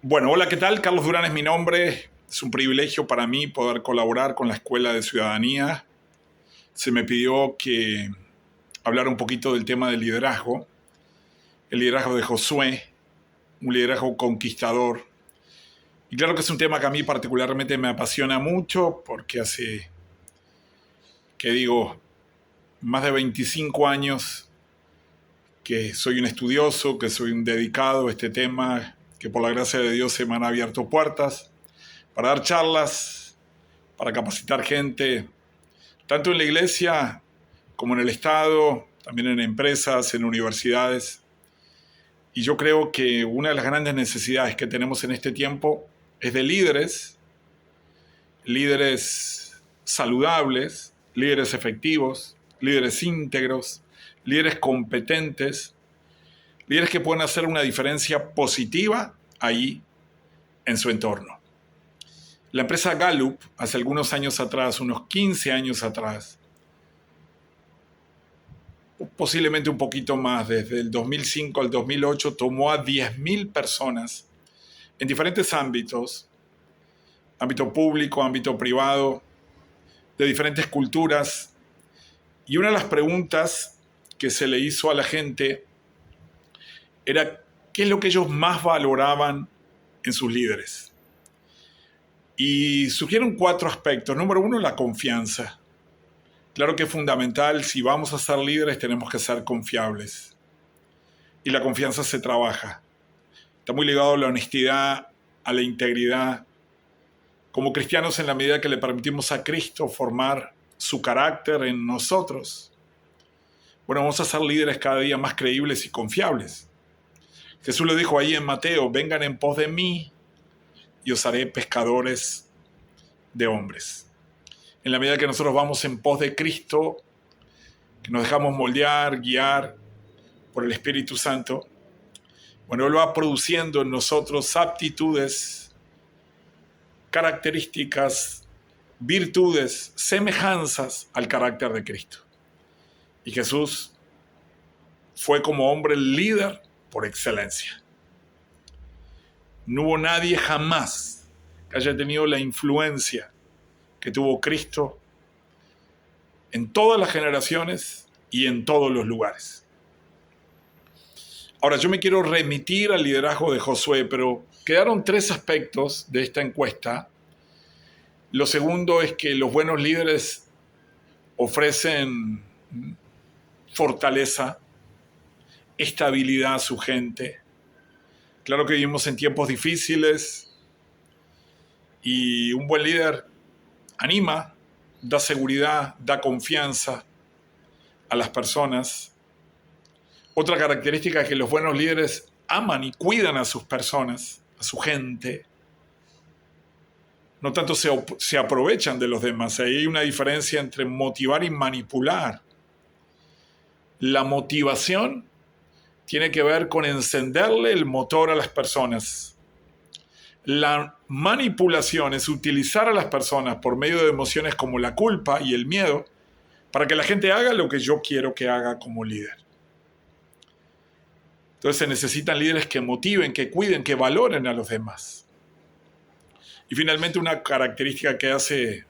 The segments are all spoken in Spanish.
Bueno, hola, ¿qué tal? Carlos Durán es mi nombre. Es un privilegio para mí poder colaborar con la Escuela de Ciudadanía. Se me pidió que hablara un poquito del tema del liderazgo, el liderazgo de Josué, un liderazgo conquistador. Y claro que es un tema que a mí particularmente me apasiona mucho porque hace, que digo, más de 25 años que soy un estudioso, que soy un dedicado a este tema, que por la gracia de Dios se me han abierto puertas para dar charlas, para capacitar gente, tanto en la iglesia como en el Estado, también en empresas, en universidades. Y yo creo que una de las grandes necesidades que tenemos en este tiempo es de líderes, líderes saludables, líderes efectivos, líderes íntegros, líderes competentes, líderes que puedan hacer una diferencia positiva ahí en su entorno. La empresa Gallup, hace algunos años atrás, unos 15 años atrás, posiblemente un poquito más, desde el 2005 al 2008, tomó a 10.000 personas en diferentes ámbitos, ámbito público, ámbito privado, de diferentes culturas. Y una de las preguntas que se le hizo a la gente era qué es lo que ellos más valoraban en sus líderes. Y surgieron 4 aspectos. Número 1, la confianza. Claro que es fundamental, si vamos a ser líderes tenemos que ser confiables. Y la confianza se trabaja. Está muy ligado a la honestidad, a la integridad. Como cristianos, en la medida que le permitimos a Cristo formar su carácter en nosotros, bueno, vamos a ser líderes cada día más creíbles y confiables. Jesús le dijo ahí en Mateo, vengan en pos de mí y os haré pescadores de hombres. En la medida que nosotros vamos en pos de Cristo, que nos dejamos moldear, guiar por el Espíritu Santo, bueno, Él va produciendo en nosotros aptitudes, características, virtudes, semejanzas al carácter de Cristo. Y Jesús fue como hombre el líder por excelencia. No hubo nadie jamás que haya tenido la influencia que tuvo Cristo en todas las generaciones y en todos los lugares. Ahora, yo me quiero remitir al liderazgo de Josué, pero quedaron 3 aspectos de esta encuesta. Lo segundo es que los buenos líderes ofrecen fortaleza, estabilidad a su gente. Claro que vivimos en tiempos difíciles y un buen líder anima, da seguridad, da confianza a las personas. Otra característica es que los buenos líderes aman y cuidan a sus personas, a su gente. No tanto se aprovechan de los demás. Ahí hay una diferencia entre motivar y manipular. La motivación tiene que ver con encenderle el motor a las personas. La manipulación es utilizar a las personas por medio de emociones como la culpa y el miedo para que la gente haga lo que yo quiero que haga como líder. Entonces se necesitan líderes que motiven, que cuiden, que valoren a los demás. Y finalmente una característica que hace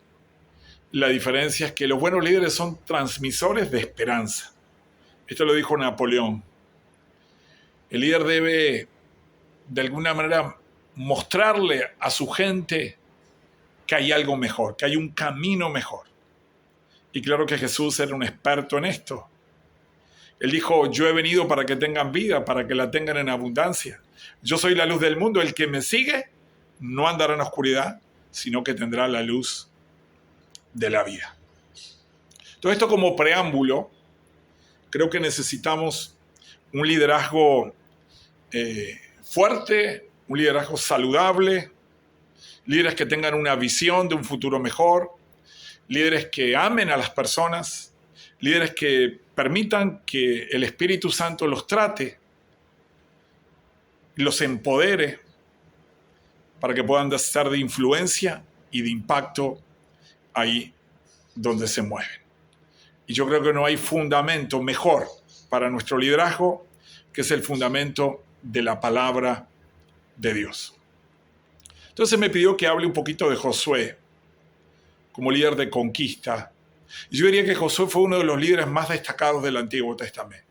la diferencia es que los buenos líderes son transmisores de esperanza. Esto lo dijo Napoleón. El líder debe, de alguna manera, mostrarle a su gente que hay algo mejor, que hay un camino mejor. Y claro que Jesús era un experto en esto. Él dijo, yo he venido para que tengan vida, para que la tengan en abundancia. Yo soy la luz del mundo, el que me sigue no andará en oscuridad, sino que tendrá la luz de la vida. Todo esto como preámbulo, creo que necesitamos un liderazgo fuerte, un liderazgo saludable, líderes que tengan una visión de un futuro mejor, líderes que amen a las personas, líderes que permitan que el Espíritu Santo los trate, los empodere para que puedan ser de influencia y de impacto ahí donde se mueven. Y yo creo que no hay fundamento mejor para nuestro liderazgo que es el fundamento de la palabra de Dios. Entonces me pidió que hable un poquito de Josué como líder de conquista. Y yo diría que Josué fue uno de los líderes más destacados del Antiguo Testamento.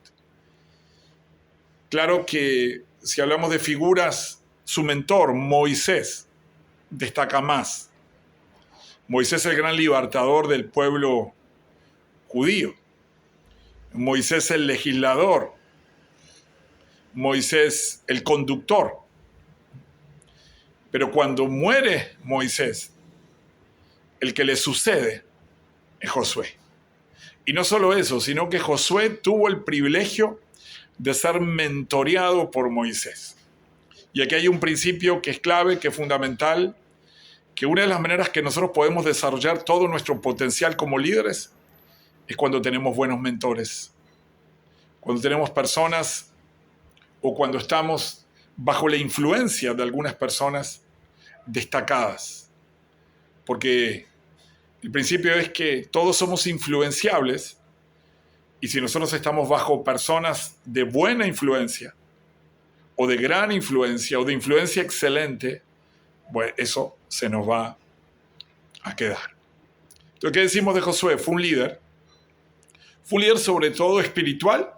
Claro que si hablamos de figuras, su mentor, Moisés, destaca más. Moisés, el gran libertador del pueblo judío. Moisés, el legislador. Moisés, el conductor. Pero cuando muere Moisés, el que le sucede es Josué. Y no solo eso, sino que Josué tuvo el privilegio de ser mentoreado por Moisés. Y aquí hay un principio que es clave, que es fundamental, que una de las maneras que nosotros podemos desarrollar todo nuestro potencial como líderes es cuando tenemos buenos mentores, cuando tenemos personas o cuando estamos bajo la influencia de algunas personas destacadas. Porque el principio es que todos somos influenciables y si nosotros estamos bajo personas de buena influencia o de gran influencia o de influencia excelente, pues eso se nos va a quedar. Entonces, ¿qué decimos de Josué? Fue un líder sobre todo espiritual,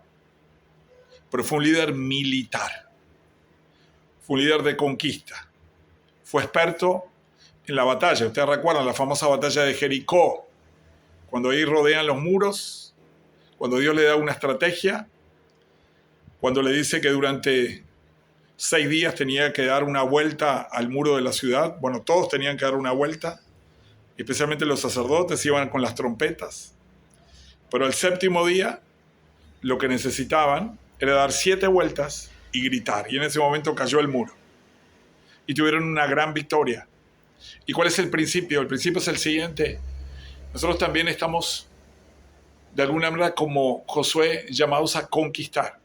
pero fue un líder militar, fue un líder de conquista, fue experto en la batalla. Ustedes recuerdan la famosa batalla de Jericó, cuando ahí rodean los muros, cuando Dios le da una estrategia, cuando le dice que durante 6 días tenía que dar una vuelta al muro de la ciudad. Bueno, todos tenían que dar una vuelta, especialmente los sacerdotes iban con las trompetas. Pero el 7º día lo que necesitaban era dar 7 vueltas y gritar. Y en ese momento cayó el muro. Y tuvieron una gran victoria. ¿Y cuál es el principio? El principio es el siguiente. Nosotros también estamos, de alguna manera, como Josué, llamados a conquistar.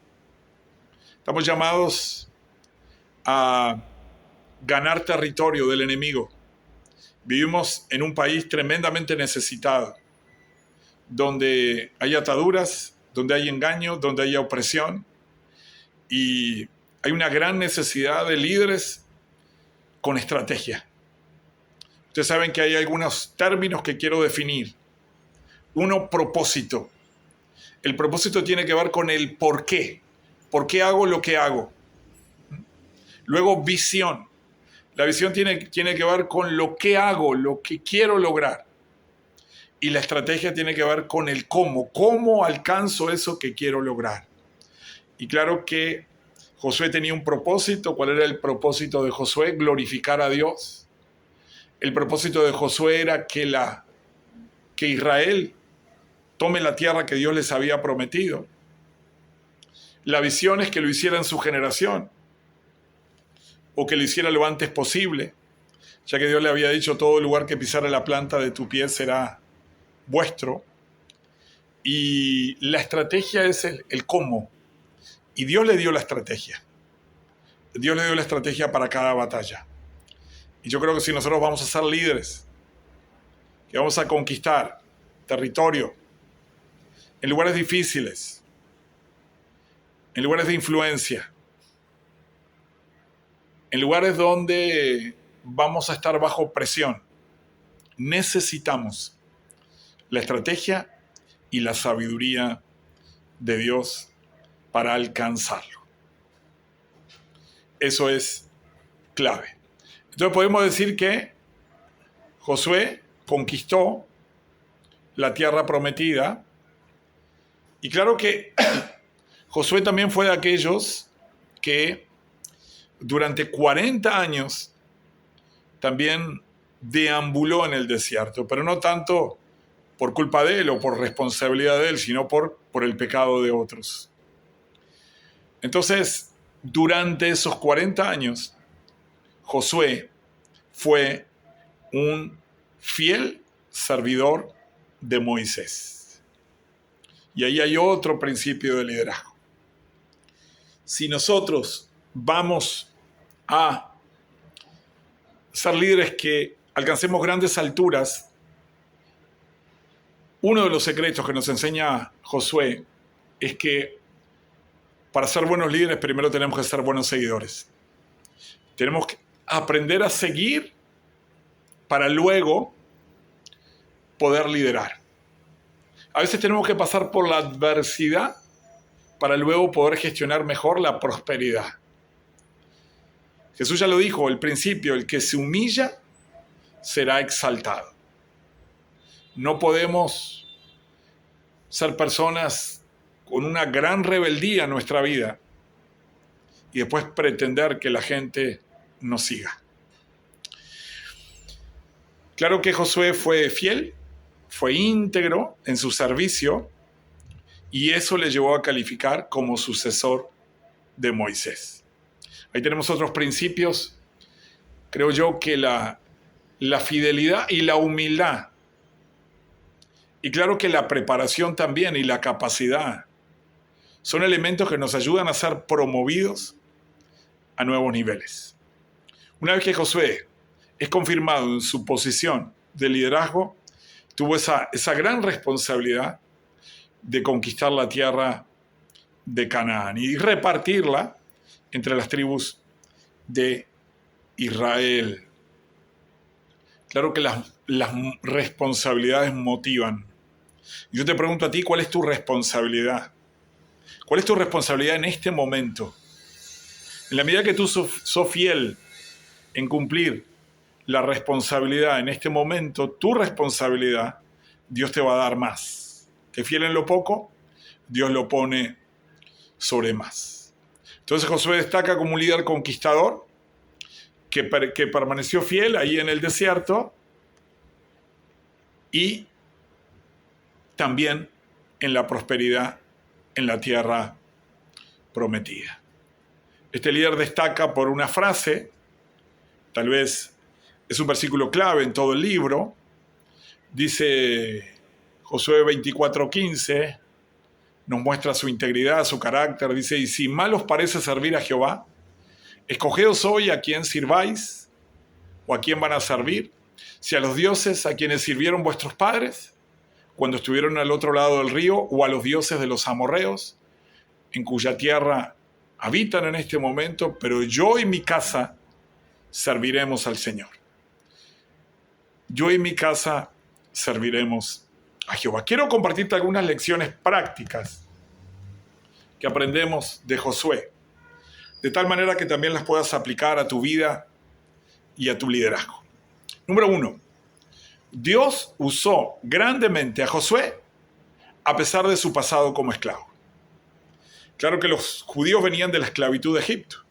Estamos llamados a ganar territorio del enemigo. Vivimos en un país tremendamente necesitado, donde hay ataduras, donde hay engaño, donde hay opresión, y hay una gran necesidad de líderes con estrategia. Ustedes saben que hay algunos términos que quiero definir. Uno, propósito. El propósito tiene que ver con el por qué. ¿Por qué hago lo que hago? Luego, visión. La visión tiene que ver con lo que hago, lo que quiero lograr. Y la estrategia tiene que ver con el cómo. ¿Cómo alcanzo eso que quiero lograr? Y claro que Josué tenía un propósito. ¿Cuál era el propósito de Josué? Glorificar a Dios. El propósito de Josué era que Israel tome la tierra que Dios les había prometido. La visión es que lo hiciera en su generación, o que lo hiciera lo antes posible, ya que Dios le había dicho: todo lugar que pisara la planta de tu pie será vuestro. Y la estrategia es el cómo. Y Dios le dio la estrategia. Dios le dio la estrategia para cada batalla. Y yo creo que si nosotros vamos a ser líderes, que vamos a conquistar territorio en lugares difíciles, en lugares de influencia, en lugares donde vamos a estar bajo presión, necesitamos la estrategia y la sabiduría de Dios para alcanzarlo. Eso es clave. Entonces podemos decir que Josué conquistó la tierra prometida, y claro que Josué también fue de aquellos que durante 40 años también deambuló en el desierto, pero no tanto por culpa de él o por responsabilidad de él, sino por el pecado de otros. Entonces, durante esos 40 años, Josué fue un fiel servidor de Moisés. Y ahí hay otro principio de liderazgo. Si nosotros vamos a ser líderes que alcancemos grandes alturas, uno de los secretos que nos enseña Josué es que para ser buenos líderes primero tenemos que ser buenos seguidores. Tenemos que aprender a seguir para luego poder liderar. A veces tenemos que pasar por la adversidad para luego poder gestionar mejor la prosperidad. Jesús ya lo dijo al principio, el que se humilla será exaltado. No podemos ser personas con una gran rebeldía en nuestra vida y después pretender que la gente nos siga. Claro que Josué fue fiel, fue íntegro en su servicio y eso le llevó a calificar como sucesor de Moisés. Ahí tenemos otros principios. Creo yo que la fidelidad y la humildad, y claro que la preparación también y la capacidad, son elementos que nos ayudan a ser promovidos a nuevos niveles. Una vez que Josué es confirmado en su posición de liderazgo, tuvo esa gran responsabilidad de conquistar la tierra de Canaán y repartirla entre las tribus de Israel. Claro que las responsabilidades motivan. Yo te pregunto a ti, ¿cuál es tu responsabilidad? ¿Cuál es tu responsabilidad en este momento? En la medida que tú sos fiel en cumplir la responsabilidad en este momento, tu responsabilidad, Dios te va a dar más. Que fiel en lo poco, Dios lo pone sobre más. Entonces Josué destaca como un líder conquistador que permaneció fiel ahí en el desierto y también en la prosperidad en la tierra prometida. Este líder destaca por una frase, tal vez es un versículo clave en todo el libro. Dice Josué 24:15, nos muestra su integridad, su carácter. Dice, y si mal os parece servir a Jehová, escogeos hoy a quién sirváis o a quién van a servir, si a los dioses a quienes sirvieron vuestros padres cuando estuvieron al otro lado del río, o a los dioses de los amorreos, en cuya tierra habitan en este momento, pero yo y mi casa serviremos al Señor. Yo y mi casa serviremos a Jehová. Quiero compartirte algunas lecciones prácticas que aprendemos de Josué, de tal manera que también las puedas aplicar a tu vida y a tu liderazgo. Número 1. Dios usó grandemente a Josué a pesar de su pasado como esclavo. Claro que los judíos venían de la esclavitud de Egipto.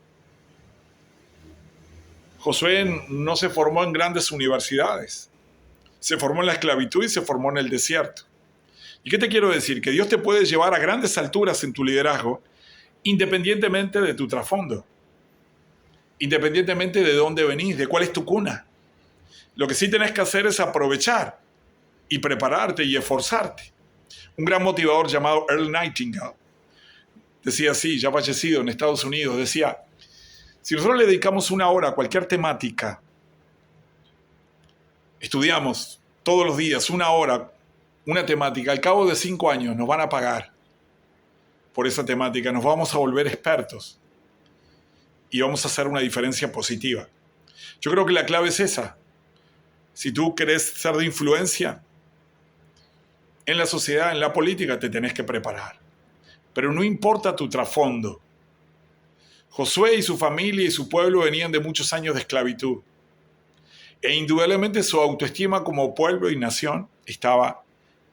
Josué no se formó en grandes universidades. Se formó en la esclavitud y se formó en el desierto. ¿Y qué te quiero decir? Que Dios te puede llevar a grandes alturas en tu liderazgo independientemente de tu trasfondo, independientemente de dónde venís, de cuál es tu cuna. Lo que sí tenés que hacer es aprovechar y prepararte y esforzarte. Un gran motivador llamado Earl Nightingale decía así, ya fallecido en Estados Unidos, decía, si nosotros le dedicamos una hora a cualquier temática, estudiamos todos los días una hora, una temática, al cabo de 5 años nos van a pagar por esa temática, nos vamos a volver expertos y vamos a hacer una diferencia positiva. Yo creo que la clave es esa. Si tú querés ser de influencia en la sociedad, en la política, te tenés que preparar. Pero no importa tu trasfondo. Josué y su familia y su pueblo venían de muchos años de esclavitud. E indudablemente su autoestima como pueblo y nación estaba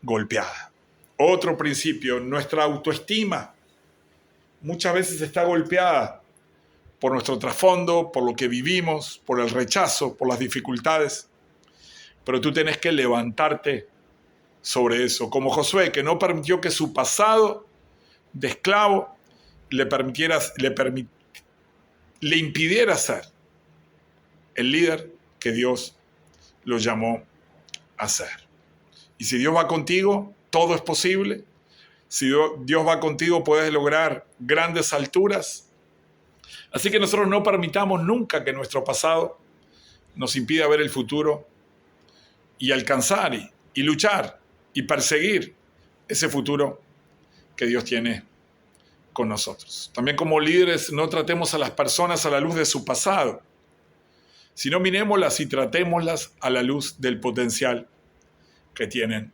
golpeada. Otro principio, nuestra autoestima muchas veces está golpeada por nuestro trasfondo, por lo que vivimos, por el rechazo, por las dificultades. Pero tú tenés que levantarte sobre eso, como Josué, que no permitió que su pasado de esclavo le impidiera ser el líder que Dios lo llamó a ser. Y si Dios va contigo, todo es posible. Si Dios va contigo, puedes lograr grandes alturas. Así que nosotros no permitamos nunca que nuestro pasado nos impida ver el futuro y alcanzar y luchar y perseguir ese futuro que Dios tiene con nosotros. También como líderes no tratemos a las personas a la luz de su pasado, sino miremoslas y tratémoslas a la luz del potencial que tienen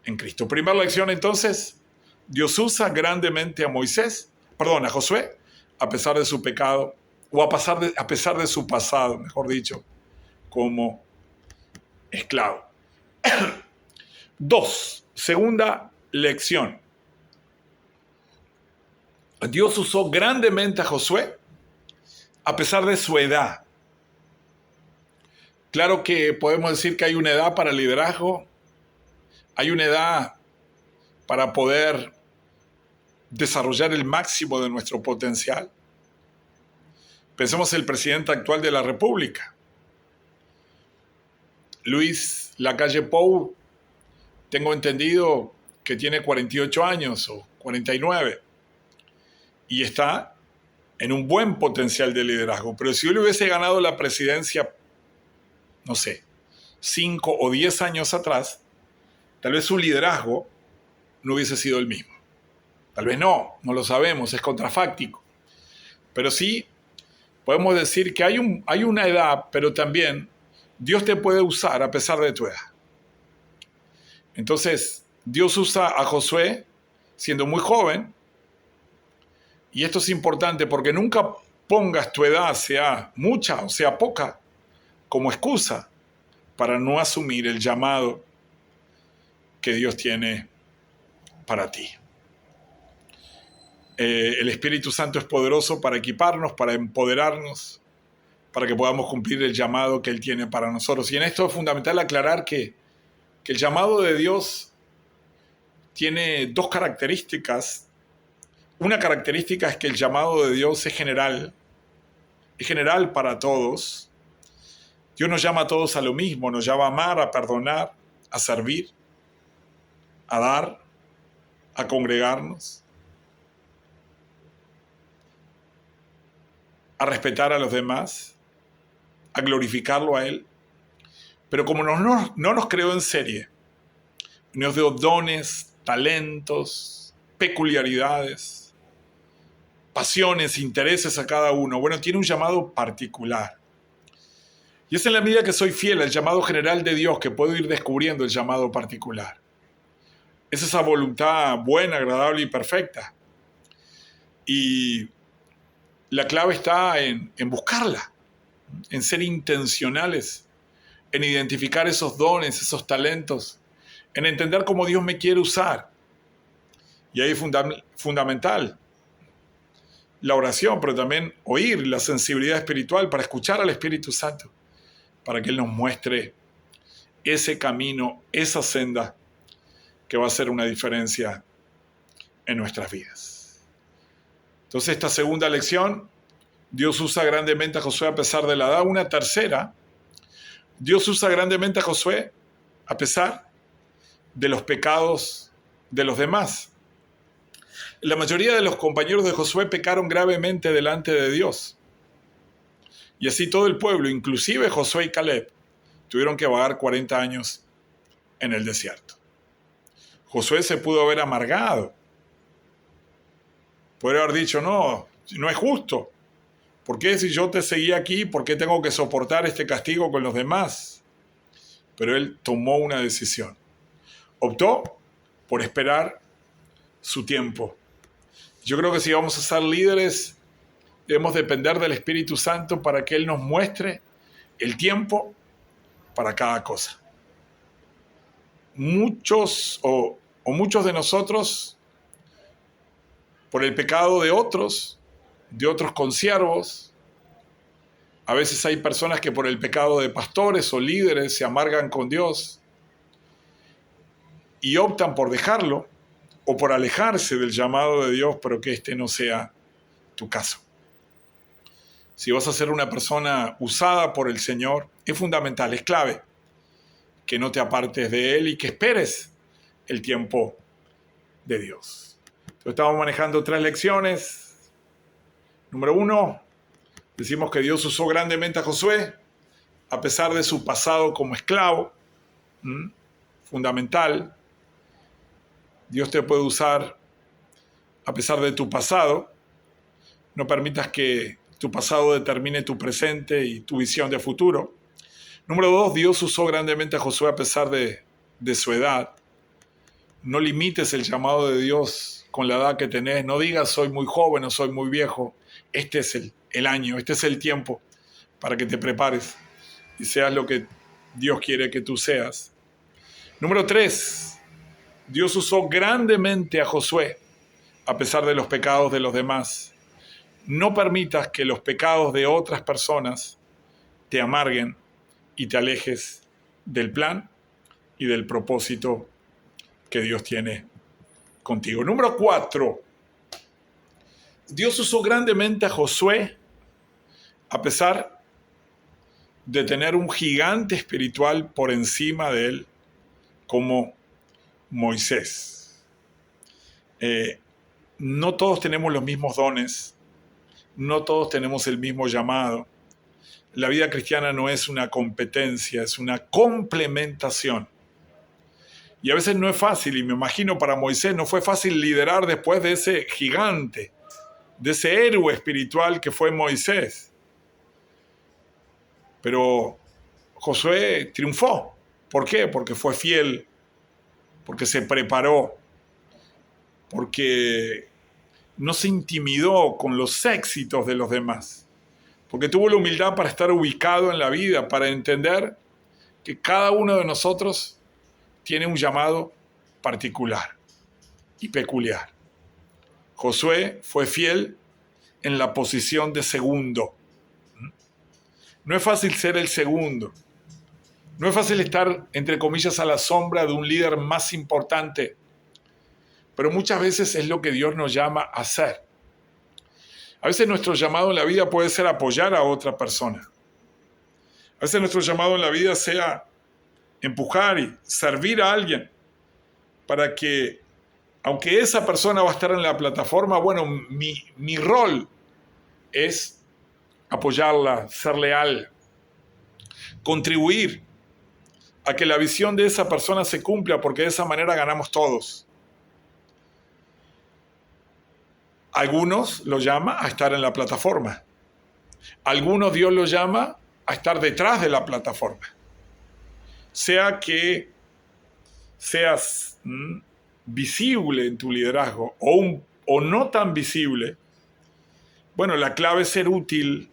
en Cristo. Primera lección entonces, Dios usa grandemente a a Josué, a pesar de su pecado, o a pesar de su pasado, mejor dicho, como esclavo. 2. Segunda lección. Dios usó grandemente a Josué a pesar de su edad. Claro que podemos decir que hay una edad para el liderazgo, hay una edad para poder desarrollar el máximo de nuestro potencial. Pensemos en el presidente actual de la República, Luis Lacalle Pou. Tengo entendido que tiene 48 años o 49 y está en un buen potencial de liderazgo. Pero si él hubiese ganado la presidencia, no sé, 5 o 10 años atrás, tal vez su liderazgo no hubiese sido el mismo. Tal vez no lo sabemos, es contrafáctico. Pero sí podemos decir que hay una edad, pero también Dios te puede usar a pesar de tu edad. Entonces, Dios usa a Josué siendo muy joven, y esto es importante porque nunca pongas tu edad, sea mucha o sea poca, como excusa para no asumir el llamado que Dios tiene para ti. El Espíritu Santo es poderoso para equiparnos, para empoderarnos, para que podamos cumplir el llamado que Él tiene para nosotros. Y en esto es fundamental aclarar que el llamado de Dios tiene dos características. Una característica es que el llamado de Dios es general para todos. Dios nos llama a todos a lo mismo, nos llama a amar, a perdonar, a servir, a dar, a congregarnos, a respetar a los demás, a glorificarlo a Él. Pero como no nos creó en serie, nos dio dones, talentos, peculiaridades, pasiones, intereses a cada uno. Bueno, tiene un llamado particular. Y es en la medida que soy fiel al llamado general de Dios que puedo ir descubriendo el llamado particular. Es esa voluntad buena, agradable y perfecta. Y la clave está en buscarla, en ser intencionales, en identificar esos dones, esos talentos, en entender cómo Dios me quiere usar. Y ahí es fundamental la oración, pero también oír la sensibilidad espiritual para escuchar al Espíritu Santo, para que Él nos muestre ese camino, esa senda que va a hacer una diferencia en nuestras vidas. Entonces, esta segunda lección, Dios usa grandemente a Josué a pesar de la edad. Una tercera, Dios usa grandemente a Josué a pesar de los pecados de los demás. La mayoría de los compañeros de Josué pecaron gravemente delante de Dios. Y así todo el pueblo, inclusive Josué y Caleb, tuvieron que vagar 40 años en el desierto. Josué se pudo haber amargado. Podría haber dicho, no es justo. ¿Por qué si yo te seguí aquí, por qué tengo que soportar este castigo con los demás? Pero él tomó una decisión. Optó por esperar su tiempo. Yo creo que si vamos a ser líderes, debemos depender del Espíritu Santo para que Él nos muestre el tiempo para cada cosa. Muchos de nosotros, por el pecado de otros consiervos, a veces hay personas que por el pecado de pastores o líderes se amargan con Dios y optan por dejarlo o por alejarse del llamado de Dios, pero que este no sea tu caso. Si vas a ser una persona usada por el Señor, es fundamental, es clave que no te apartes de Él y que esperes el tiempo de Dios. Entonces, estamos manejando 3 lecciones. Número 1, decimos que Dios usó grandemente a Josué a pesar de su pasado como esclavo. Fundamental. Dios te puede usar a pesar de tu pasado. No permitas que tu pasado determine tu presente y tu visión de futuro. Número 2, Dios usó grandemente a Josué a pesar de su edad. No limites el llamado de Dios con la edad que tenés. No digas soy muy joven o soy muy viejo. Este es el año, este es el tiempo para que te prepares y seas lo que Dios quiere que tú seas. Número 3, Dios usó grandemente a Josué a pesar de los pecados de los demás. No permitas que los pecados de otras personas te amarguen y te alejes del plan y del propósito que Dios tiene contigo. Número 4, Dios usó grandemente a Josué a pesar de tener un gigante espiritual por encima de él como Moisés. No todos tenemos los mismos dones, no todos tenemos el mismo llamado. La vida cristiana no es una competencia, es una complementación. Y a veces no es fácil, y me imagino para Moisés no fue fácil liderar después de ese gigante, de ese héroe espiritual que fue Moisés. Pero Josué triunfó. ¿Por qué? Porque fue fiel, porque se preparó, porque no se intimidó con los éxitos de los demás, porque tuvo la humildad para estar ubicado en la vida, para entender que cada uno de nosotros tiene un llamado particular y peculiar. Josué fue fiel en la posición de segundo. No es fácil ser el segundo. No es fácil estar, entre comillas, a la sombra de un líder más importante, pero muchas veces es lo que Dios nos llama a hacer. A veces nuestro llamado en la vida puede ser apoyar a otra persona. A veces nuestro llamado en la vida sea empujar y servir a alguien para que, aunque esa persona va a estar en la plataforma, bueno, mi rol es apoyarla, ser leal, contribuir a que la visión de esa persona se cumpla, porque de esa manera ganamos todos. Algunos lo llama a estar en la plataforma. Algunos Dios lo llama a estar detrás de la plataforma. Sea que seas visible en tu liderazgo o no tan visible, bueno, la clave es ser útil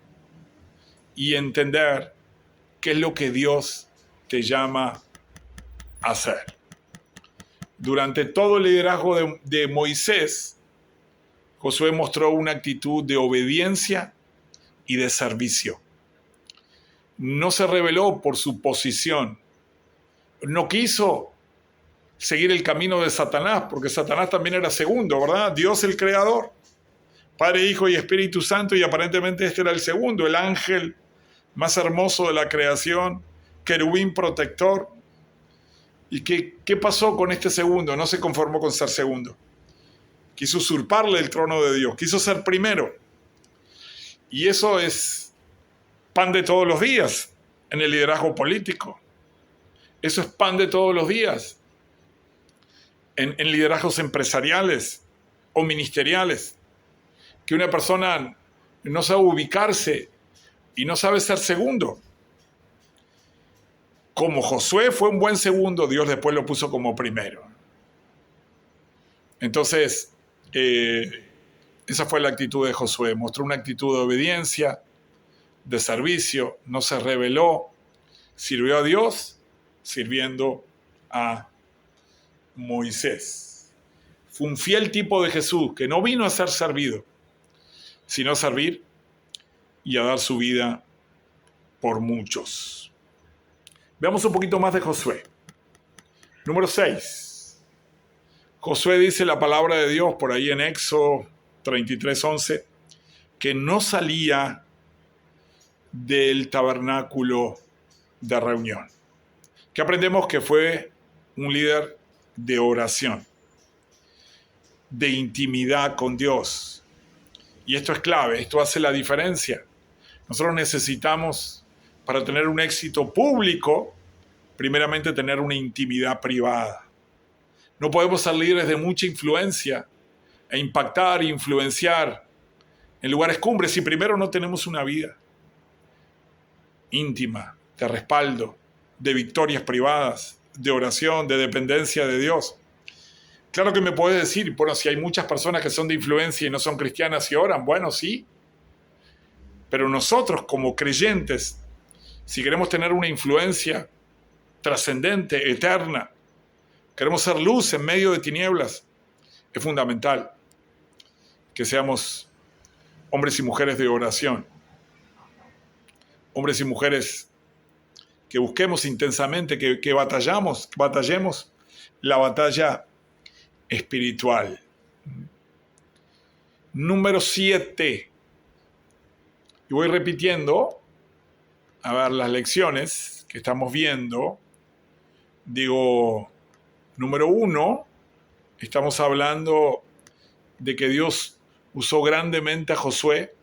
y entender qué es lo que Dios te llama a hacer. Durante todo el liderazgo de Moisés, Josué mostró una actitud de obediencia y de servicio. No se rebeló por su posición. No quiso seguir el camino de Satanás, porque Satanás también era segundo, ¿verdad? Dios el creador, Padre, Hijo y Espíritu Santo, y aparentemente este era el segundo, el ángel más hermoso de la creación, querubín protector. ¿Y qué pasó con este segundo? No se conformó con ser segundo. Quiso usurparle el trono de Dios, quiso ser primero. Y eso es pan de todos los días en el liderazgo político. Eso es pan de todos los días en liderazgos empresariales o ministeriales. Que una persona no sabe ubicarse y no sabe ser segundo. Como Josué fue un buen segundo, Dios después lo puso como primero. Entonces, esa fue la actitud de Josué. Mostró una actitud de obediencia, de servicio, no se rebeló, sirvió a Dios, sirviendo a Moisés. Fue un fiel tipo de Jesús que no vino a ser servido, sino a servir y a dar su vida por muchos. Veamos un poquito más de Josué. Número 6. Josué dice la palabra de Dios por ahí en Éxodo 33:11, que no salía del tabernáculo de reunión. Que aprendemos que fue un líder de oración, de intimidad con Dios. Y esto es clave, esto hace la diferencia. Nosotros necesitamos, para tener un éxito público, primeramente tener una intimidad privada. No podemos ser líderes de mucha influencia e impactar e influenciar en lugares cumbres si primero no tenemos una vida íntima, de respaldo, de victorias privadas, de oración, de dependencia de Dios? Claro que me puedes decir, bueno, si hay muchas personas que son de influencia y no son cristianas y oran, bueno, sí, pero nosotros como creyentes, si queremos tener una influencia trascendente, eterna, queremos ser luz en medio de tinieblas, es fundamental que seamos hombres y mujeres de oración, hombres y mujeres que busquemos intensamente, que batallemos la batalla espiritual. Número 7. Y voy repitiendo, a ver, las lecciones que estamos viendo. Digo, número 1, estamos hablando de que Dios usó grandemente a Josué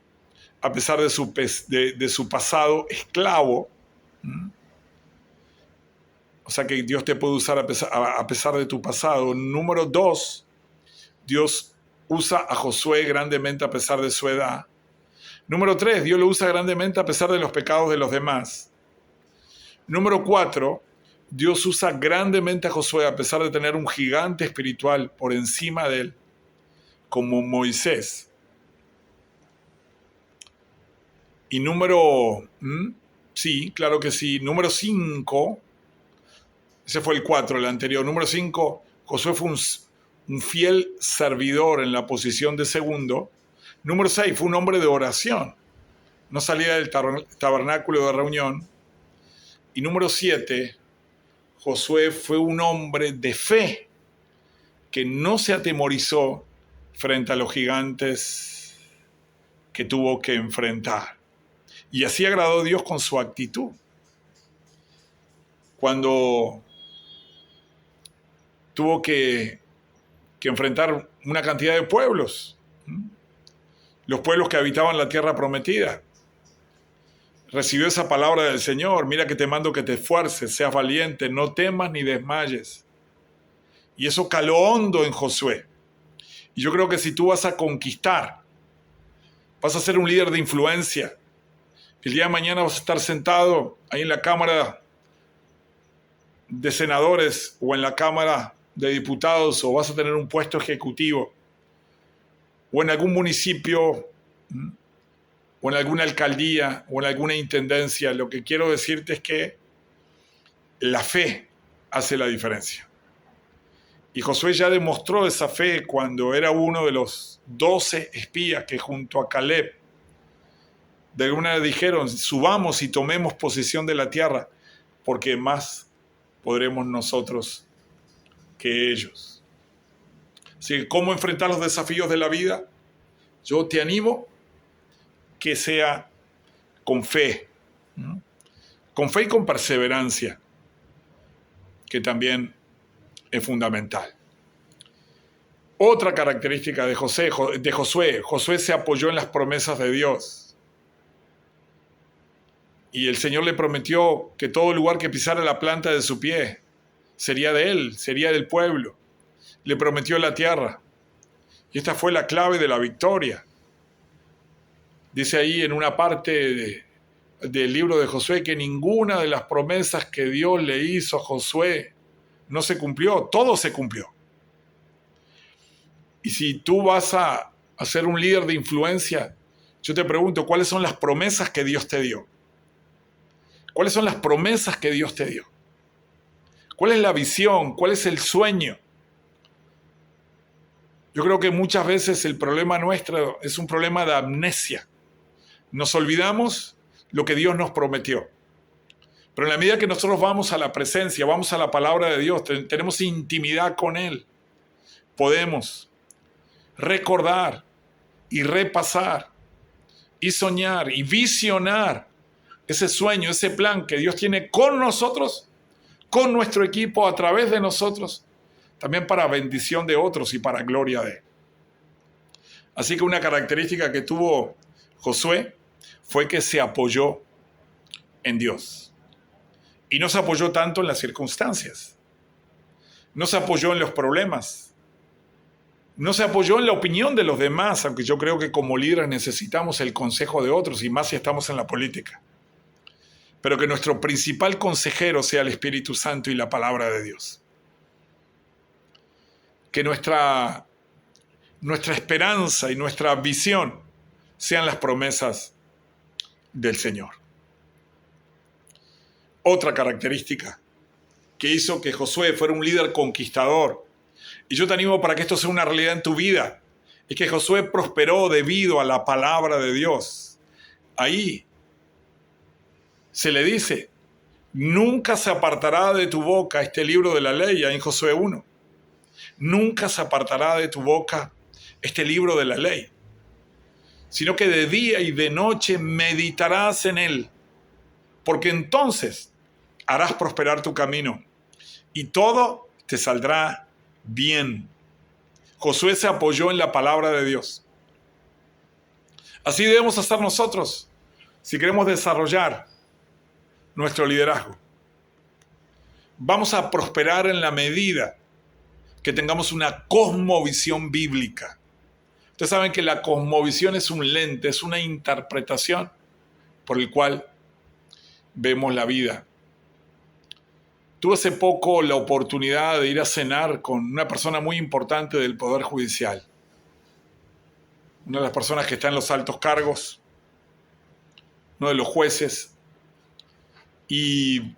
a pesar de su pasado esclavo. O sea que Dios te puede usar a pesar de tu pasado. Número 2, Dios usa a Josué grandemente a pesar de su edad. Número 3, Dios lo usa grandemente a pesar de los pecados de los demás. Número 4, Dios usa grandemente a Josué a pesar de tener un gigante espiritual por encima de él, como Moisés. Y sí, claro que sí. Número 5, ese fue el 4, el anterior. Número 5, Josué fue un fiel servidor en la posición de segundo. Número 6, fue un hombre de oración. No salía del tabernáculo de reunión. Y número 7, Josué fue un hombre de fe que no se atemorizó frente a los gigantes que tuvo que enfrentar. Y así agradó a Dios con su actitud. Cuando tuvo que enfrentar una cantidad de pueblos, los pueblos que habitaban la tierra prometida, recibió esa palabra del Señor: mira que te mando que te esfuerces, seas valiente, no temas ni desmayes. Y eso caló hondo en Josué. Y yo creo que si tú vas a conquistar, vas a ser un líder de influencia, el día de mañana vas a estar sentado ahí en la Cámara de Senadores o en la Cámara de Diputados, o vas a tener un puesto ejecutivo, o en algún municipio, o en alguna alcaldía, o en alguna intendencia. Lo que quiero decirte es que la fe hace la diferencia. Y Josué ya demostró esa fe cuando era uno de los 12 espías que junto a Caleb de alguna manera dijeron: subamos y tomemos posesión de la tierra, porque más podremos nosotros que ellos. Así que, ¿cómo enfrentar los desafíos de la vida? Yo te animo que sea con fe, ¿no? Con fe y con perseverancia, que también es fundamental. Otra característica de Josué: Josué se apoyó en las promesas de Dios. Y el Señor le prometió que todo lugar que pisara la planta de su pie sería de él, sería del pueblo. Le prometió la tierra. Y esta fue la clave de la victoria. Dice ahí en una parte del libro de Josué que ninguna de las promesas que Dios le hizo a Josué no se cumplió, todo se cumplió. Y si tú vas a ser un líder de influencia, yo te pregunto, ¿cuáles son las promesas que Dios te dio? ¿Cuáles son las promesas que Dios te dio? ¿Cuál es la visión? ¿Cuál es el sueño? Yo creo que muchas veces el problema nuestro es un problema de amnesia. Nos olvidamos lo que Dios nos prometió. Pero en la medida que nosotros vamos a la presencia, vamos a la palabra de Dios, tenemos intimidad con Él, podemos recordar y repasar y soñar y visionar ese sueño, ese plan que Dios tiene con nosotros, con nuestro equipo, a través de nosotros, también para bendición de otros y para gloria de Él. Así que una característica que tuvo Josué fue que se apoyó en Dios. Y no se apoyó tanto en las circunstancias. No se apoyó en los problemas. No se apoyó en la opinión de los demás, aunque yo creo que como líderes necesitamos el consejo de otros, y más si estamos en la política. Pero que nuestro principal consejero sea el Espíritu Santo y la palabra de Dios. Que nuestra esperanza y nuestra visión sean las promesas del Señor. Otra característica que hizo que Josué fuera un líder conquistador, y yo te animo para que esto sea una realidad en tu vida, es que Josué prosperó debido a la palabra de Dios. Ahí se le dice, nunca se apartará de tu boca este libro de la ley, ahí en Josué 1. Nunca se apartará de tu boca este libro de la ley, sino que de día y de noche meditarás en él, porque entonces harás prosperar tu camino y todo te saldrá bien. Josué se apoyó en la palabra de Dios. Así debemos hacer nosotros si queremos desarrollar nuestro liderazgo. Vamos a prosperar en la medida que tengamos una cosmovisión bíblica. Ustedes saben que la cosmovisión es un lente, es una interpretación por el cual vemos la vida. Tuve hace poco la oportunidad de ir a cenar con una persona muy importante del Poder Judicial. Una de las personas que está en los altos cargos, uno de los jueces. Y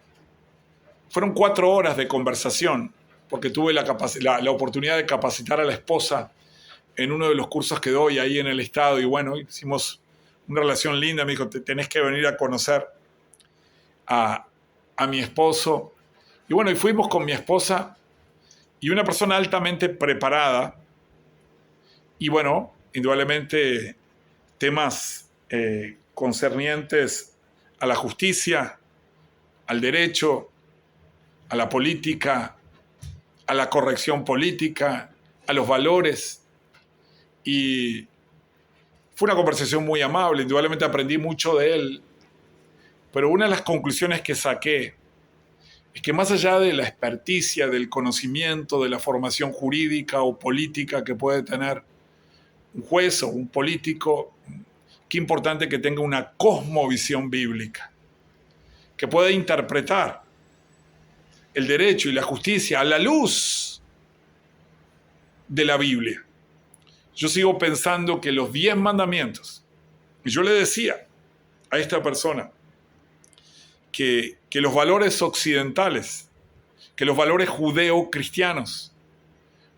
fueron 4 horas de conversación, porque tuve la oportunidad de capacitar a la esposa en uno de los cursos que doy ahí en el estado. Y bueno, hicimos una relación linda. Me dijo, tenés que venir a conocer a mi esposo. Y bueno, y fuimos con mi esposa y una persona altamente preparada. Y bueno, indudablemente temas concernientes a la justicia, al derecho, a la política, a la corrección política, a los valores. Y fue una conversación muy amable, indudablemente aprendí mucho de él. Pero una de las conclusiones que saqué es que más allá de la experticia, del conocimiento, de la formación jurídica o política que puede tener un juez o un político, qué importante que tenga una cosmovisión bíblica, que pueda interpretar el derecho y la justicia a la luz de la Biblia. Yo sigo pensando que los 10 mandamientos, y yo le decía a esta persona que los valores occidentales, que los valores judeo-cristianos,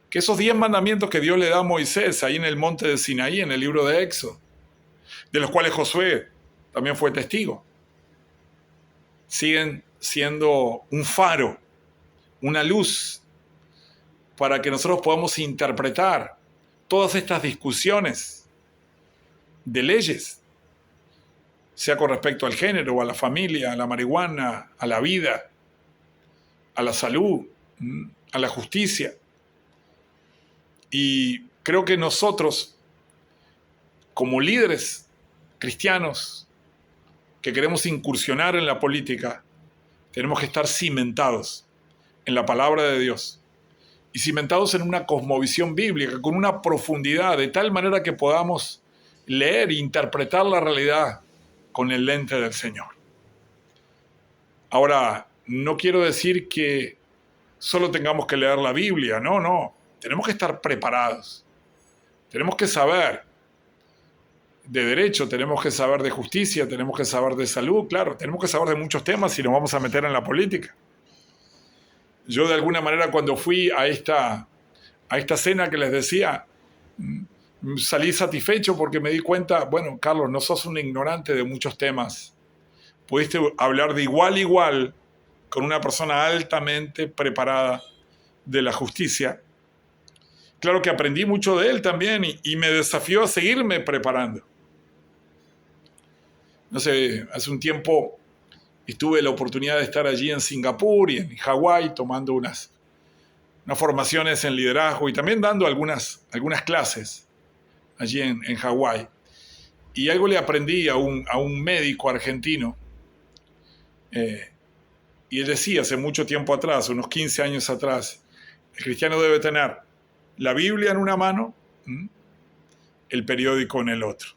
que esos 10 mandamientos que Dios le da a Moisés ahí en el monte de Sinaí, en el libro de Éxodo, de los cuales Josué también fue testigo, siguen siendo un faro, una luz, para que nosotros podamos interpretar todas estas discusiones de leyes, sea con respecto al género, a la familia, a la marihuana, a la vida, a la salud, a la justicia. Y creo que nosotros, como líderes cristianos que queremos incursionar en la política, tenemos que estar cimentados en la palabra de Dios y cimentados en una cosmovisión bíblica, con una profundidad, de tal manera que podamos leer e interpretar la realidad con el lente del Señor. Ahora, no quiero decir que solo tengamos que leer la Biblia, no. Tenemos que estar preparados. Tenemos que saber de derecho, tenemos que saber de justicia, tenemos que saber de salud, claro, tenemos que saber de muchos temas si nos vamos a meter en la política. Yo de alguna manera cuando fui a esta cena que les decía, salí satisfecho porque me di cuenta, bueno, Carlos, no sos un ignorante de muchos temas. Pudiste hablar de igual a igual con una persona altamente preparada de la justicia. Claro que aprendí mucho de él también y me desafió a seguirme preparando. No sé, hace un tiempo tuve la oportunidad de estar allí en Singapur y en Hawái tomando unas formaciones en liderazgo y también dando algunas clases allí en Hawái. Y algo le aprendí a un médico argentino. Y él decía hace mucho tiempo atrás, unos 15 años atrás, el cristiano debe tener La Biblia en una mano, el periódico en el otro.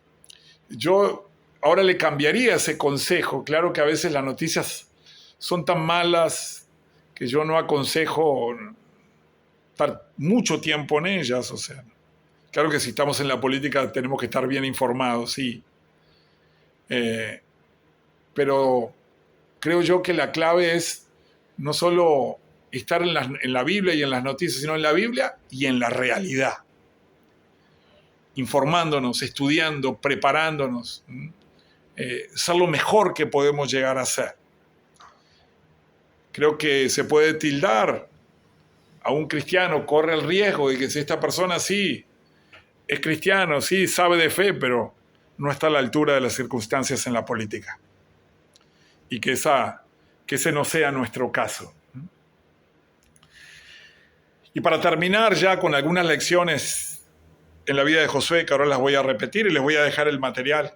Yo ahora le cambiaría ese consejo. Claro que a veces las noticias son tan malas que yo no aconsejo estar mucho tiempo en ellas. O sea, claro que si estamos en la política tenemos que estar bien informados, sí. Pero creo yo que la clave es no solo estar en la Biblia y en las noticias, sino en la Biblia y en la realidad. Informándonos, estudiando, preparándonos, ser lo mejor que podemos llegar a ser. Creo que se puede tildar a un cristiano, corre el riesgo de que si esta persona sí es cristiano, sí sabe de fe, pero no está a la altura de las circunstancias en la política. Y que ese no sea nuestro caso. Y para terminar ya con algunas lecciones en la vida de Josué, que ahora las voy a repetir y les voy a dejar el material.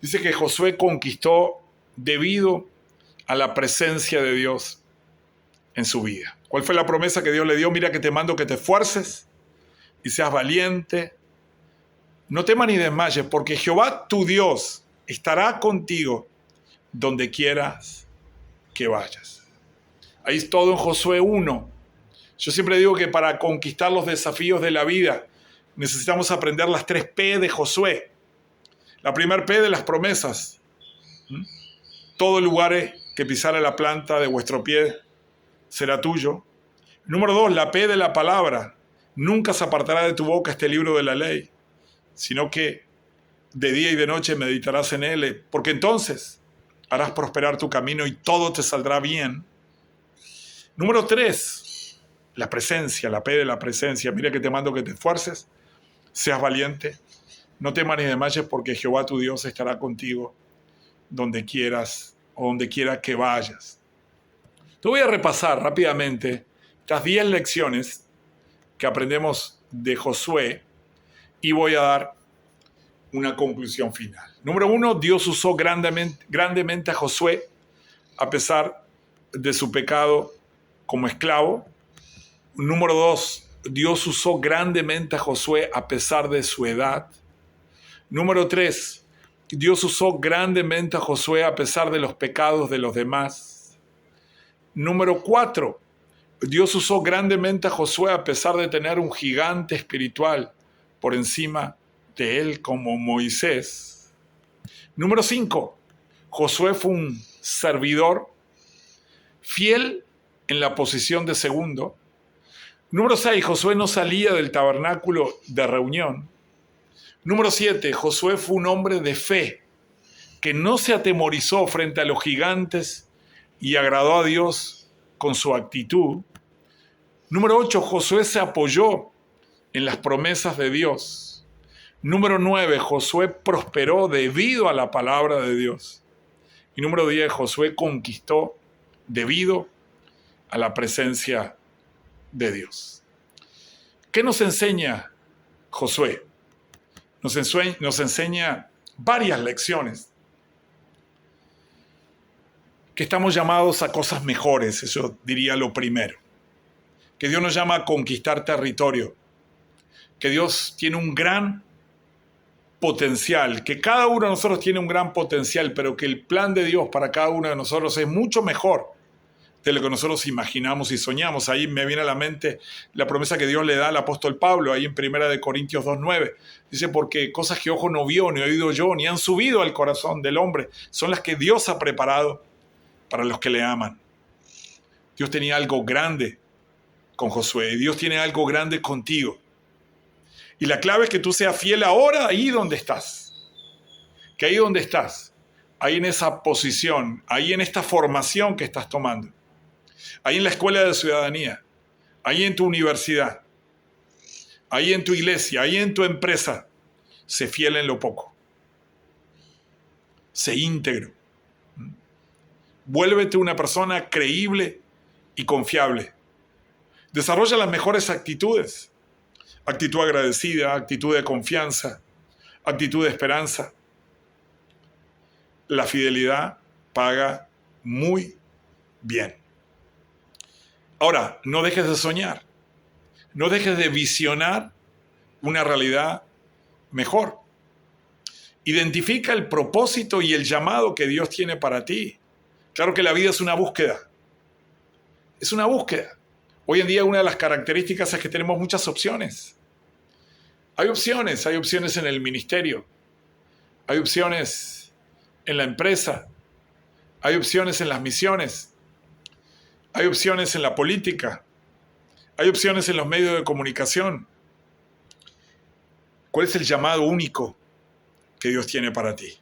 Dice que Josué conquistó debido a la presencia de Dios en su vida. ¿Cuál fue la promesa que Dios le dio? Mira que te mando que te esfuerces y seas valiente. No temas ni desmayes, porque Jehová tu Dios estará contigo donde quieras que vayas. Ahí es todo en Josué 1. Yo siempre digo que para conquistar los desafíos de la vida necesitamos aprender las 3 P de Josué. La primera P de las promesas. Todo lugar que pisare la planta de vuestro pie será tuyo. Número 2, la P de la palabra. Nunca se apartará de tu boca este libro de la ley, sino que de día y de noche meditarás en él, porque entonces harás prosperar tu camino y todo te saldrá bien. Número 3, la presencia, la P de la presencia. Mira que te mando que te esfuerces, seas valiente, no temas ni desmayes, porque Jehová tu Dios estará contigo donde quieras o donde quiera que vayas. Te voy a repasar rápidamente estas 10 lecciones que aprendemos de Josué y voy a dar una conclusión final. Número 1, Dios usó grandemente a Josué a pesar de su pecado como esclavo. Número 2, Dios usó grandemente a Josué a pesar de su edad. Número 3, Dios usó grandemente a Josué a pesar de los pecados de los demás. Número 4, Dios usó grandemente a Josué a pesar de tener un gigante espiritual por encima de él como Moisés. Número 5, Josué fue un servidor fiel en la posición de segundo. Número 6, Josué no salía del tabernáculo de reunión. Número 7, Josué fue un hombre de fe que no se atemorizó frente a los gigantes y agradó a Dios con su actitud. Número 8, Josué se apoyó en las promesas de Dios. Número 9, Josué prosperó debido a la palabra de Dios. Y número 10, Josué conquistó debido a la presencia de Dios. ¿Qué nos enseña Josué? Nos enseña varias lecciones. Que estamos llamados a cosas mejores, eso diría lo primero. Que Dios nos llama a conquistar territorio. Que Dios tiene un gran potencial, que cada uno de nosotros tiene un gran potencial, pero que el plan de Dios para cada uno de nosotros es mucho mejor de lo que nosotros imaginamos y soñamos. Ahí me viene a la mente la promesa que Dios le da al apóstol Pablo, ahí en 1 Corintios 2:9. Dice, porque cosas que ojo no vio, ni oído yo, ni han subido al corazón del hombre, son las que Dios ha preparado para los que le aman. Dios tenía algo grande con Josué y Dios tiene algo grande contigo. Y la clave es que tú seas fiel ahora, ahí donde estás. Que ahí donde estás, ahí en esa posición, ahí en esta formación que estás tomando, ahí en la escuela de ciudadanía, ahí en tu universidad, ahí en tu iglesia, ahí en tu empresa, sé fiel en lo poco. Sé íntegro. Vuélvete una persona creíble y confiable. Desarrolla las mejores actitudes. Actitud agradecida, actitud de confianza, actitud de esperanza. La fidelidad paga muy bien. Ahora, no dejes de soñar. No dejes de visionar una realidad mejor. Identifica el propósito y el llamado que Dios tiene para ti. Claro que la vida es una búsqueda. Es una búsqueda. Hoy en día una de las características es que tenemos muchas opciones. Hay opciones en el ministerio. Hay opciones en la empresa. Hay opciones en las misiones. Hay opciones en la política. Hay opciones en los medios de comunicación. ¿Cuál es el llamado único que Dios tiene para ti?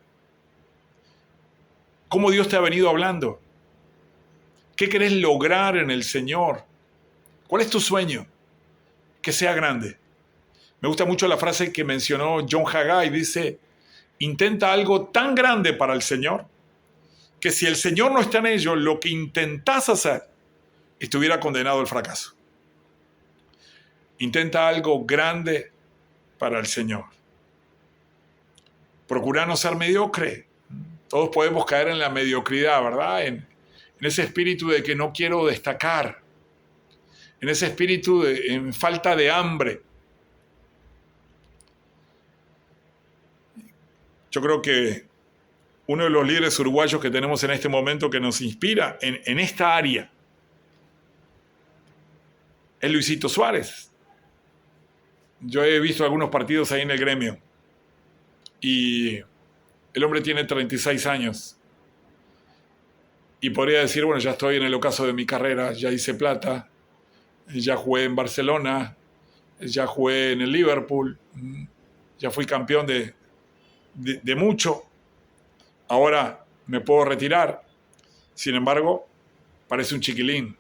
¿Cómo Dios te ha venido hablando? ¿Qué querés lograr en el Señor? ¿Cuál es tu sueño? Que sea grande. Me gusta mucho la frase que mencionó John Haggai. Dice, intenta algo tan grande para el Señor que si el Señor no está en ello, lo que intentás hacer estuviera condenado al fracaso. Intenta algo grande para el Señor. Procura no ser mediocre. Todos podemos caer en la mediocridad, ¿verdad? En ese espíritu de que no quiero destacar. En ese espíritu en falta de hambre. Yo creo que uno de los líderes uruguayos que tenemos en este momento que nos inspira en esta área es Luisito Suárez. Yo he visto algunos partidos ahí en el gremio y el hombre tiene 36 años y podría decir, bueno, ya estoy en el ocaso de mi carrera, ya hice plata, ya jugué en Barcelona, ya jugué en el Liverpool, ya fui campeón de mucho, ahora me puedo retirar. Sin embargo, parece un chiquilín.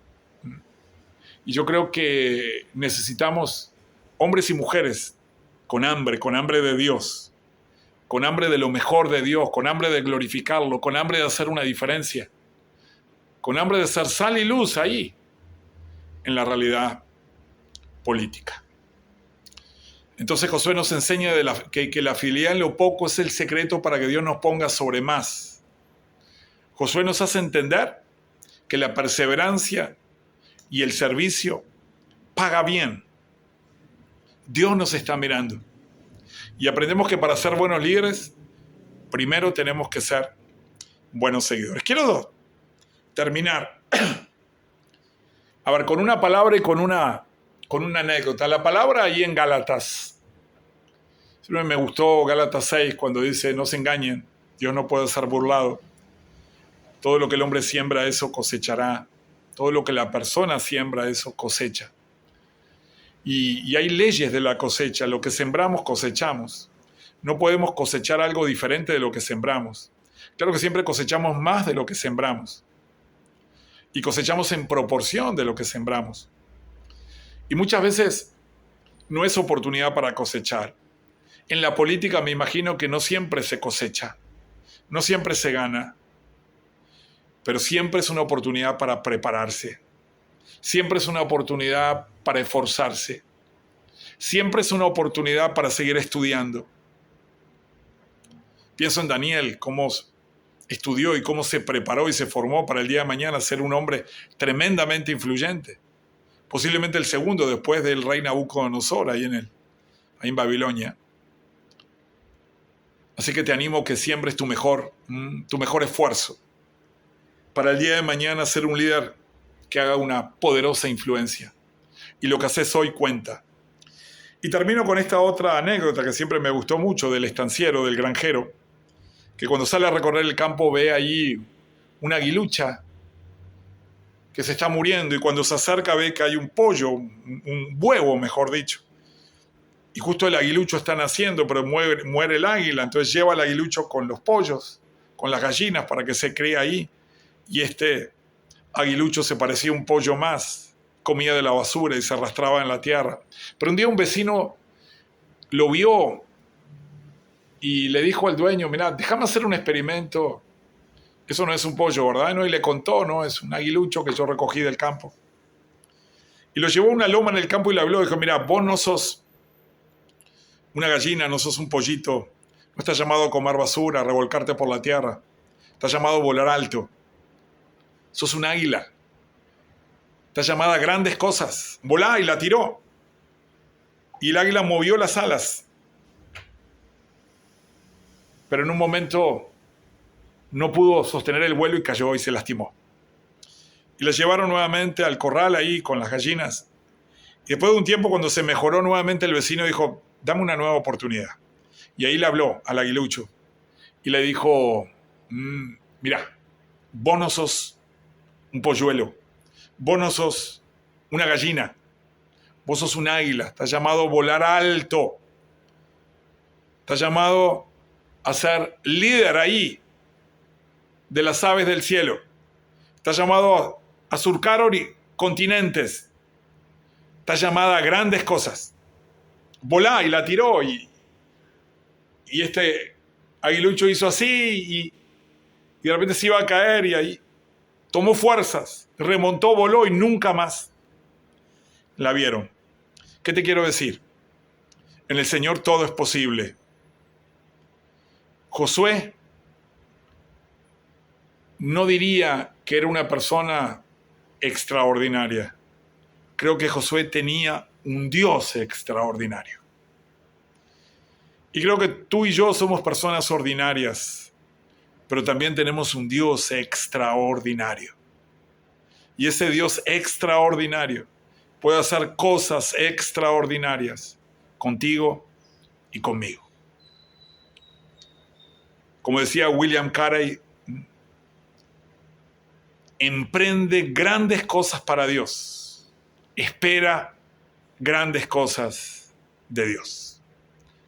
Y yo creo que necesitamos hombres y mujeres con hambre de Dios, con hambre de lo mejor de Dios, con hambre de glorificarlo, con hambre de hacer una diferencia, con hambre de ser sal y luz ahí, en la realidad política. Entonces Josué nos enseña que la fidelidad en lo poco es el secreto para que Dios nos ponga sobre más. Josué nos hace entender que la perseverancia y el servicio paga bien. Dios nos está mirando. Y aprendemos que para ser buenos líderes, primero tenemos que ser buenos seguidores. Quiero terminar, a ver, con una palabra y con una anécdota. La palabra ahí en Gálatas. Siempre me gustó Gálatas 6 cuando dice, no se engañen, Dios no puede ser burlado. Todo lo que el hombre siembra, eso cosechará. Todo lo que la persona siembra, eso cosecha. Y hay leyes de la cosecha. Lo que sembramos, cosechamos. No podemos cosechar algo diferente de lo que sembramos. Claro que siempre cosechamos más de lo que sembramos. Y cosechamos en proporción de lo que sembramos. Y muchas veces no es oportunidad para cosechar. En la política me imagino que no siempre se cosecha. No siempre se gana. Pero siempre es una oportunidad para prepararse. Siempre es una oportunidad para esforzarse. Siempre es una oportunidad para seguir estudiando. Pienso en Daniel, cómo estudió y cómo se preparó y se formó para el día de mañana ser un hombre tremendamente influyente. Posiblemente el segundo después del rey Nabucodonosor ahí en Babilonia. Así que te animo que siembres tu mejor esfuerzo para el día de mañana ser un líder que haga una poderosa influencia. Y lo que haces hoy cuenta. Y termino con esta otra anécdota que siempre me gustó mucho del estanciero, del granjero, que cuando sale a recorrer el campo ve allí una aguilucha que se está muriendo y cuando se acerca ve que hay un pollo, un huevo mejor dicho. Y justo el aguilucho está naciendo, pero muere el águila, entonces lleva al aguilucho con los pollos, con las gallinas para que se críe ahí. Y este aguilucho se parecía a un pollo más, comía de la basura y se arrastraba en la tierra. Pero un día un vecino lo vio y le dijo al dueño, mirá, déjame hacer un experimento. Eso no es un pollo, ¿verdad? ¿No? Y le contó, ¿no? Es un aguilucho que yo recogí del campo. Y lo llevó a una loma en el campo y le habló. Dijo, mirá, vos no sos una gallina, no sos un pollito. No estás llamado a comer basura, a revolcarte por la tierra. Estás llamado a volar alto. Sos un águila. Estás llamada a grandes cosas. Volá, y la tiró. Y el águila movió las alas, pero en un momento no pudo sostener el vuelo y cayó y se lastimó. Y la llevaron nuevamente al corral ahí con las gallinas. Y después de un tiempo, cuando se mejoró nuevamente, el vecino dijo, dame una nueva oportunidad. Y ahí le habló al aguilucho y le dijo, mira, vos no sos un polluelo, vos no sos una gallina, vos sos un águila, estás llamado a volar alto, estás llamado a ser líder ahí de las aves del cielo, estás llamado a surcar continentes, estás llamada a grandes cosas. Volá, y la tiró y este aguilucho hizo así y de repente se iba a caer y ahí tomó fuerzas, remontó, voló y nunca más la vieron. ¿Qué te quiero decir? En el Señor todo es posible. Josué no diría que era una persona extraordinaria. Creo que Josué tenía un Dios extraordinario. Y creo que tú y yo somos personas ordinarias, pero también tenemos un Dios extraordinario. Y ese Dios extraordinario puede hacer cosas extraordinarias contigo y conmigo. Como decía William Carey, emprende grandes cosas para Dios. Espera grandes cosas de Dios.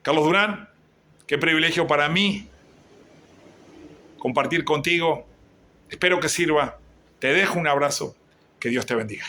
Carlos Durán, qué privilegio para mí compartir contigo. Espero que sirva. Te dejo un abrazo. Que Dios te bendiga.